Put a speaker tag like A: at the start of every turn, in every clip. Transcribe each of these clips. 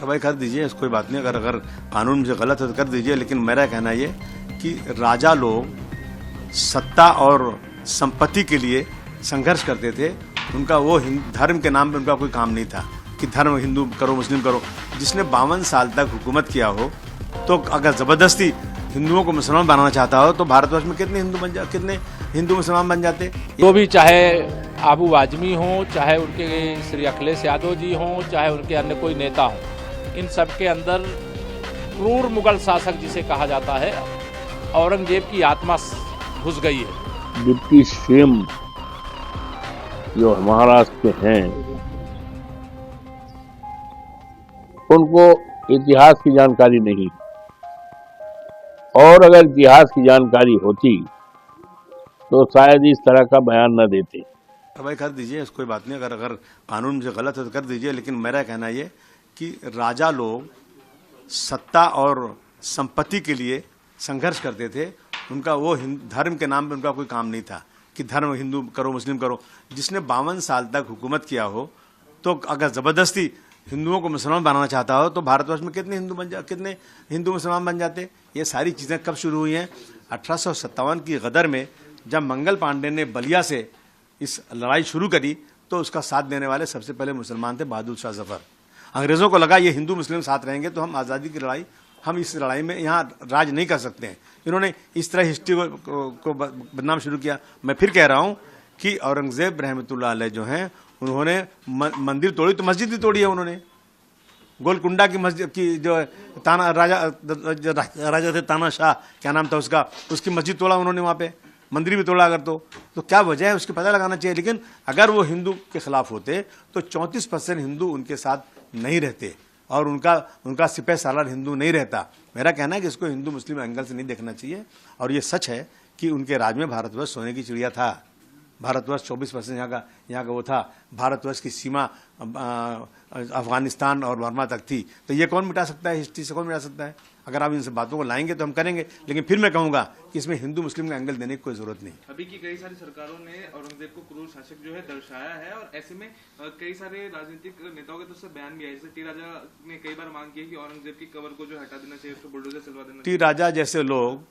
A: कार्रवाई कर दीजिए, कोई बात नहीं। अगर कानून से गलत है तो कर दीजिए, लेकिन मेरा कहना ये कि राजा लोग सत्ता और संपत्ति के लिए संघर्ष करते थे। उनका वो धर्म के नाम पे उनका कोई काम नहीं था कि धर्म हिंदू करो मुस्लिम करो। जिसने 52 साल तक हुकूमत किया हो, तो अगर जबरदस्ती हिंदुओं को मुसलमान बनाना चाहता हो तो भारतवर्ष में कितने हिंदू मुसलमान बन जाते।
B: तो भी चाहे आबू आजमी हो, चाहे उनके श्री अखिलेश यादव जी हों, चाहे उनके अन्य कोई नेता हों, इन सब के अंदर क्रूर मुगल शासक जिसे कहा जाता है, औरंगजेब की आत्मा घुस गई है।
C: डिप्टी सीएम जो महाराष्ट्र के हैं, उनको इतिहास की जानकारी नहीं, और अगर इतिहास की जानकारी होती तो शायद इस तरह का बयान न देते।
A: कार्रवाई कर दीजिए, कोई बात नहीं। अगर कानून से गलत है तो कर दीजिए, लेकिन मेरा कहना ये कि राजा लोग सत्ता और संपत्ति के लिए संघर्ष करते थे। उनका वो धर्म के नाम पे उनका कोई काम नहीं था कि धर्म हिंदू करो मुस्लिम करो। जिसने 52 साल तक हुकूमत किया हो, तो अगर जबरदस्ती हिंदुओं को मुसलमान बनाना चाहता हो तो भारतवर्ष में कितने हिंदू मुसलमान बन जाते। ये सारी चीज़ें कब शुरू हुई हैं? 1857 की गदर में, जब मंगल पांडे ने बलिया से इस लड़ाई शुरू करी, तो उसका साथ देने वाले सबसे पहले मुसलमान थे, बहादुर शाह जफर। अंग्रेज़ों को लगा ये हिंदू मुस्लिम साथ रहेंगे तो हम आज़ादी की लड़ाई, हम इस लड़ाई में यहाँ राज नहीं कर सकते हैं। इन्होंने इस तरह हिस्ट्री को बदनाम शुरू किया। मैं फिर कह रहा हूँ कि औरंगजेब रहमतुल्लाह अलैह जो हैं, उन्होंने मंदिर तोड़ी तो मस्जिद भी तोड़ी है। उन्होंने गोलकुंडा की मस्जिद की जो ताना राजा थे, तानाशाह क्या नाम था उसका, उसकी मस्जिद तोड़ा उन्होंने, वहाँ पे मंदिर भी तोड़ा। अगर तो क्या वजह है उसकी पता लगाना चाहिए। लेकिन अगर वो हिंदू के खिलाफ होते तो 34% हिंदू उनके साथ नहीं रहते, और उनका सिपह सालार हिंदू नहीं रहता। मेरा कहना है कि इसको हिंदू मुस्लिम एंगल से नहीं देखना चाहिए। और ये सच है कि उनके राज में भारतवर्ष सोने की चिड़िया था। भारतवर्ष 24% यहाँ का वो था। भारतवर्ष की सीमा अफगानिस्तान और बर्मा तक थी। तो ये कौन मिटा सकता है? हिस्ट्री से कौन मिटा सकता है? अगर आप इन सब बातों को लाएंगे तो हम करेंगे, लेकिन फिर मैं कहूँगा कि इसमें हिंदू मुस्लिम का एंगल देने की कोई जरूरत नहीं।
D: अभी की कई सारी सरकारों ने औरंगजेब को क्रूर शासक जो है दर्शाया है, और ऐसे में कई सारे राजनीतिक नेताओं के तरफ से बयान भी आए। जैसे टी राजा ने कई बार मांग की है कि औरंगजेब की कबर को जो हटा देना चाहिए, उसको बुलडोजर चलवा देना चाहिए।
A: टी राजा जैसे लोग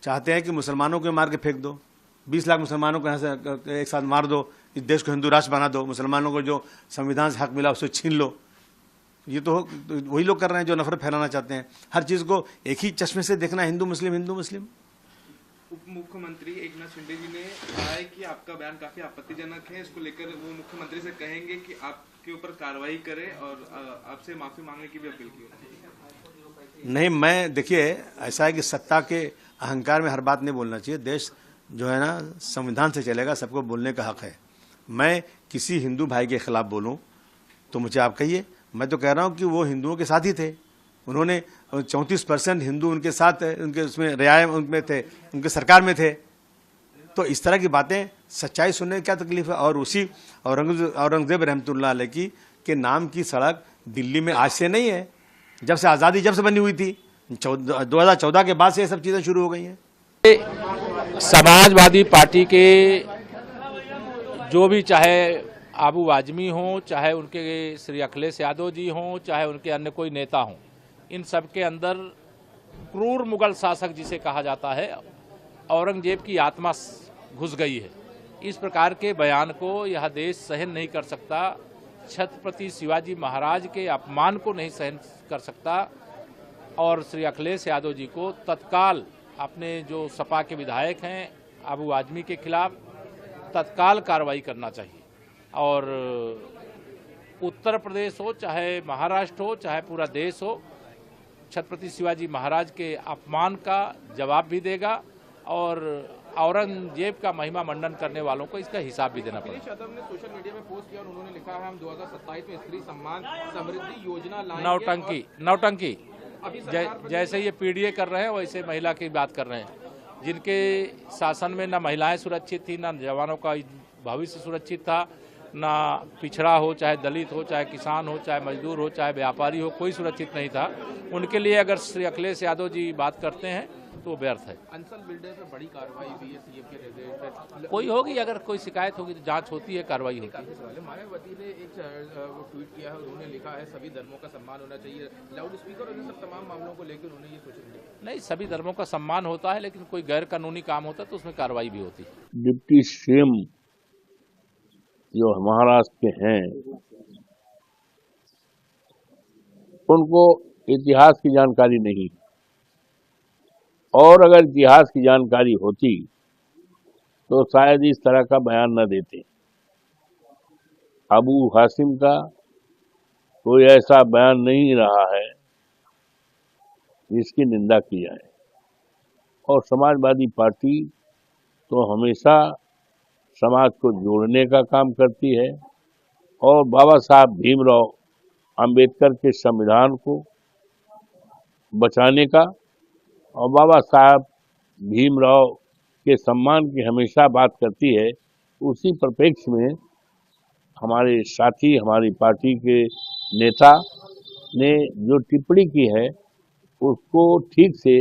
A: चाहते हैं कि मुसलमानों को मार के फेंक दो, 20 लाख मुसलमानों को यहाँ से एक साथ मार दो, इस देश को हिंदू राष्ट्र बना दो, मुसलमानों को जो संविधान से हक मिला उसे छीन लो। ये तो वही लोग कर रहे हैं जो नफरत फैलाना चाहते हैं। हर चीज़ को एक ही चश्मे से देखना, हिंदू मुस्लिम हिंदू मुस्लिम।
D: उप मुख्यमंत्री एकनाथ शिंदे जी ने कहा है कि आपका बयान काफी आपत्तिजनक है। इसको लेकर वो मुख्यमंत्री से कहेंगे कि आपके ऊपर कार्रवाई करे, और आपसे माफी मांगने की भी अपील की।
A: नहीं, मैं देखिए, ऐसा है कि सत्ता के अहंकार में हर बात नहीं बोलना चाहिए। देश जो है ना, संविधान से चलेगा, सबको बोलने का हक है। मैं किसी हिंदू भाई के खिलाफ बोलूं तो मुझे आप कहिए। मैं तो कह रहा हूं कि वो हिंदुओं के साथ ही थे। उन्होंने 34% हिंदू उनके साथ, उनके उसमें रियाय उनमें थे, उनके सरकार में थे। तो इस तरह की बातें, सच्चाई सुनने की क्या तकलीफ है? और उसी औरंगजेब रहमतुल्लाह अलैह की के नाम की सड़क दिल्ली में आज से नहीं है, जब से आज़ादी जब से बनी हुई थी, 2014 के बाद से ये सब चीज़ें शुरू हो गई हैं।
B: समाजवादी पार्टी के जो भी, चाहे आबू आजमी हों, चाहे उनके श्री अखिलेश यादव जी हों, चाहे उनके अन्य कोई नेता हों, इन सब के अंदर क्रूर मुगल शासक जिसे कहा जाता है, औरंगजेब की आत्मा घुस गई है। इस प्रकार के बयान को यह देश सहन नहीं कर सकता। छत्रपति शिवाजी महाराज के अपमान को नहीं सहन कर सकता। और श्री अखिलेश यादव जी को तत्काल, अपने जो सपा के विधायक हैं आबू आजमी के खिलाफ तत्काल कार्रवाई करना चाहिए। और उत्तर प्रदेश हो, चाहे महाराष्ट्र हो, चाहे पूरा देश हो, छत्रपति शिवाजी महाराज के अपमान का जवाब भी देगा, और औरंगजेब का महिमा मंडन करने वालों को इसका हिसाब भी देना पड़ेगा।
D: यादव ने सोशल मीडिया में पोस्ट किया और उन्होंने लिखा है, हम 2027 में स्त्री सम्मान समृद्धि योजना लाएंगे। नौटंकी जैसे ये पीडीए कर रहे हैं, वैसे महिला की बात कर रहे हैं। जिनके शासन में न महिलाएं सुरक्षित थी, न जवानों का भविष्य सुरक्षित था, ना पिछड़ा हो, चाहे दलित हो, चाहे किसान हो, चाहे मजदूर हो, चाहे व्यापारी हो, कोई सुरक्षित नहीं था। उनके लिए अगर श्री अखिलेश यादव जी बात करते हैं
B: तो वो व्यर्थ है।
D: अंसल बिल्डर पे बड़ी कार्रवाई हुई है सीएम के निर्देश पे।
B: कोई होगी, अगर कोई शिकायत होगी तो जांच होती है, कार्रवाई होती है।
D: मायावती ने एक वो ट्वीट किया है, उन्होंने लिखा है सभी धर्मों का सम्मान होना चाहिए, लाउड स्पीकर और इन सब तमाम मामलों को लेकर उन्होंने ये सूचना दी।
B: नहीं, सभी धर्मों का सम्मान होता है, लेकिन कोई गैर कानूनी काम होता है तो उसमें कार्रवाई भी होती है।
C: डिप्टी सीएम जो महाराष्ट्र के हैं, उनको इतिहास की जानकारी नहीं, और अगर इतिहास की जानकारी होती तो शायद इस तरह का बयान न देते। अबू हासिम का कोई ऐसा बयान नहीं रहा है जिसकी निंदा की जाए, और समाजवादी पार्टी तो हमेशा समाज को जोड़ने का काम करती है और बाबा साहब भीमराव अंबेडकर के संविधान को बचाने का और बाबा साहब भीमराव के सम्मान की हमेशा बात करती है। उसी परिप्रेक्ष्य में हमारे साथी, हमारी पार्टी के नेता ने जो टिप्पणी की है उसको ठीक से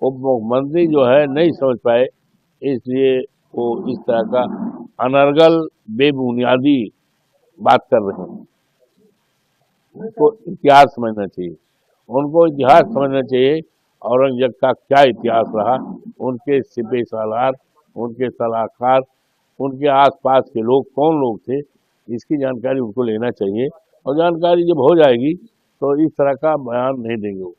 C: उप मुख्यमंत्री जो है नहीं समझ पाए, इसलिए वो इस तरह का अनर्गल बेबुनियादी बात कर रहे हैं। उनको इतिहास समझना चाहिए, उनको इतिहास समझना चाहिए। औरंगजेब का क्या इतिहास रहा, उनके सिपह सालार, उनके सलाहकार, उनके आसपास के लोग कौन लोग थे, इसकी जानकारी उनको लेना चाहिए। और जानकारी जब हो जाएगी तो इस तरह का बयान नहीं देंगे वो।